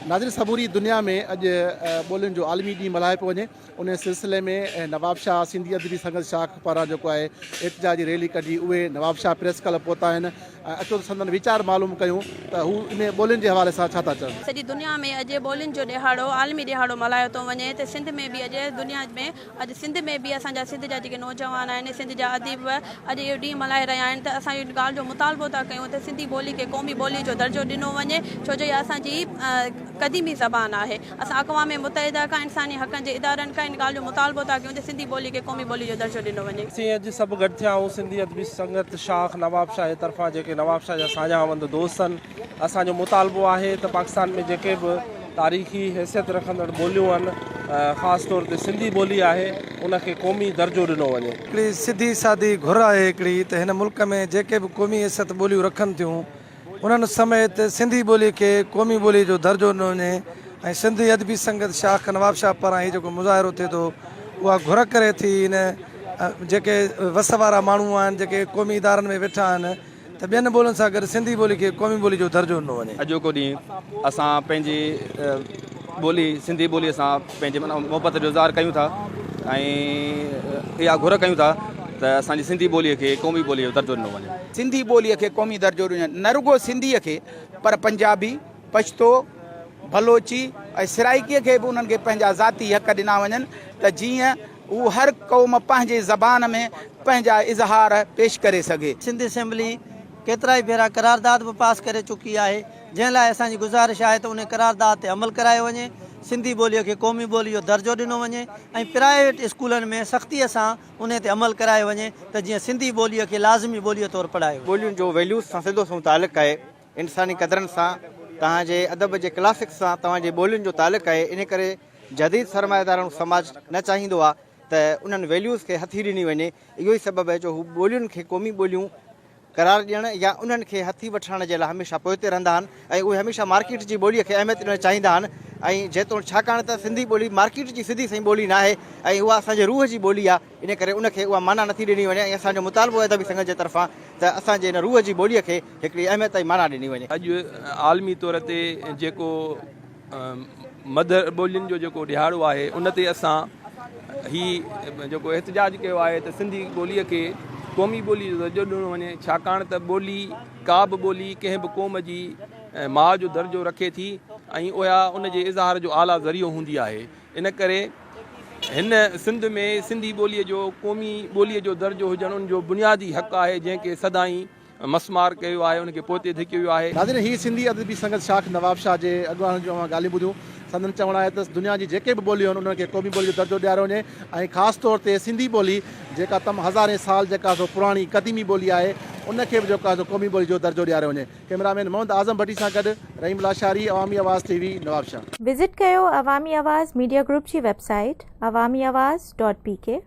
नाज़रीन समूरी दुनिया में अॼु ॿोलियुनि जो आलमी ॾींहुं मल्हाए पियो वञे। उन सिलसिले में नवाब शाह सिंधी अदबी संघ शाख पारां जेको आहे एहतिजाजी रैली कढी। उहे नवाब शाह प्रेस क्लब पहुता आहिनि। अचो संदन वीचार मालूम कयूं त हू इन ॿोलियुनि जे हवाले सां छा था चवनि। सॼी दुनिया में अॼु ॿोलियुनि जो ॾिहाड़ो आलमी ॾिहाड़ो मल्हायो थो वञे त सिंध में बि अॼु दुनिया में अॼु सिंध में बि असांजा सिंध जा जेके नौजवान आहिनि, सिंध जा अदीब अॼु इहो ॾींहुं मल्हाए रहिया आहिनि त असां इहो ॻाल्हि जो मुतालबो था कयूं त सिंधी ॿोली खे क़ौमी ॿोली जो दर्जो ॾिनो वञे, छो जो इहा असांजी क़दीमी ज़बान आहे। असां अक़वाम मुतहिदा खां इंसानी हक़नि जे इदारनि खां इन ॻाल्हि जो मुतालबो था कयूं त सिंधी ॿोली खे क़ौमी ॿोली जो दर्जो ॾिनो वञे। असीं अॼु सभु गॾु थिया आहियूं सिंधी अदबी संगत शाख नवाब शाह जे तरफ़ां जेके नवाब शाह जा साझावंद दोस्त आहिनि। असांजो मुतालबो आहे त पाकिस्तान में जेके बि तारीख़ी हैसियत रखंदड़ ॿोलियूं आहिनि, ख़ासि तौर ते सिंधी ॿोली आहे, उनखे क़ौमी दर्जो ॾिनो वञे। हिकिड़ी सिधी सादी घुर आहे हिकिड़ी त हिन मुल्क में जेके बि क़ौमी हैसियत ॿोलियूं रखनि थियूं उन्हनि समेत सिंधी ॿोली खे क़ौमी ॿोली जो दर्जो ॾिनो वञे। ऐं सिंधी अदबी संगत शाख नवाब शाह पारां हीउ जेको मुज़ाहिरो थिए थो उहा घुर करे थी इन जेके वस वारा माण्हू आहिनि, जेके क़ौमी इदारनि में वेठा आहिनि, त ॿियनि ॿोलियुनि सां गॾु सिंधी ॿोली खे क़ौमी ॿोली जो दर्जो ॾिनो वञे। अॼोको ॾींहुं असां पंहिंजी ॿोली सिंधी ॿोलीअ सां पंहिंजे माना मुहबत जो इज़हार कयूं था ऐं इहा घुर कयूं था त असांजी सिंधी ॿोलीअ खे क़ौमी ॿोलीअ जो दर्जो ॾिनो वञे। सिंधी ॿोलीअ खे क़ौमी दर्जो ॾिनो, न रुगो सिंधीअ खे पर पंजाबी, पछतो, बलोची ऐं सराइकीअ खे बि उन्हनि खे पंहिंजा ज़ाती हक़ ॾिना वञनि त जीअं उहो हर क़ौम पंहिंजे ज़बान में पंहिंजा इज़हार पेश करे सघे। सिंध असेंबली केतिरा ई भेरा करारदाद बि पास करे चुकी आहे, जंहिं लाइ असांजी गुज़ारिश आहे त उन करारदाद ते अमल करायो वञे, सिंधी ॿोलीअ खे क़ौमी ॿोली जो दर्जो ॾिनो वञे ऐं प्राइवेट स्कूलनि में सख़्तीअ सां उन ते अमल करायो वञे त जीअं सिंधी ॿोलीअ खे लाज़मी ॿोलीअ तौरु पढ़ायो। ॿोलियुनि जो वैल्यूज़ सां सिधो मुतालिक़ आहे, इंसानी क़दरनि सां, तव्हांजे अदब जे क्लासिक्स सां तव्हांजे ॿोलियुनि जो तालुक़ आहे। इन करे जदीद सरमाएदारनि समाज न चाहींदो आहे त उन्हनि वैल्यूज़ खे हथी ॾिनी वञे। इहो ई सबबु आहे जो हू ॿोलियुनि खे क़ौमी ॿोलियूं करार ॾियणु या उन्हनि खे हथी वठण जे लाइ हमेशह पोइते रहंदा आहिनि ऐं उहे हमेशह मार्केट जी ॿोलीअ खे अहमियत ॾियणु चाहींदा आहिनि। ऐं जेतोणीकि छाकाणि त सिंधी ॿोली मार्केट जी सिधी सही ॿोली न आहे ऐं उहा असांजे रूह जी ॿोली आहे, इन करे उनखे उहा माना नथी ॾिनी वञे ऐं असांजो मुतालबो आहे अदबी संघ जे तरफ़ां त असांजे इन रूह जी ॿोलीअ खे हिकिड़ी अहमियत ऐं माना ॾिनी वञे। अॼु आलमी तौर ते जेको मदर ॿोलियुनि जो जेको ॾिहाड़ो आहे उन ते असां ही जेको एहतिजाज कयो आहे त सिंधी ॿोलीअ खे क़ौमी ॿोली जो दर्जो ॾिनो वञे, छाकाणि त ॿोली का बि ॿोली कंहिं बि क़ौम जी माउ जो दर्जो रखे थी ऐं उहा उनजे इज़हार जो आला ज़रियो हूंदी आहे। इन करे हिन सिंध में सिंधी ॿोलीअ जो क़ौमी ॿोलीअ जो दर्जो हुजणु उनजो बुनियादी हक़ आहे, जंहिंखे सदाईं मसमार कयो आहे, उनखे पोइते धिकियो वियो आहे। नाज़रीन ही सिंधी अदबी संगत शाख नवाब शाह जे अॻुवान जो ॻाल्हियूं ॿुधियूं। संदन चवणु आहे त दुनिया जी जेके बि ॿोलियूं आहिनि उन्हनि खे क़ौमी ॿोली जो दर्जो ॾियारो वञे ऐं ख़ासि तौर ते सिंधी ॿोली जेका हज़ारे साल जेका सो पुराणी क़दीमी ॿोली आहे उनखे बि जेका क़ौमी ॿोली जो दर्जो ॾियारो वञे। कैमरामैन मोहम्मद आज़म भट्टी सां गॾु रहीम लाशारी, अवामी आवाज़ TV, नवाब शाह। विज़िट कयो अवामी आवाज़ मीडिया ग्रुप जी वेबसाइट awamiawaz.pk।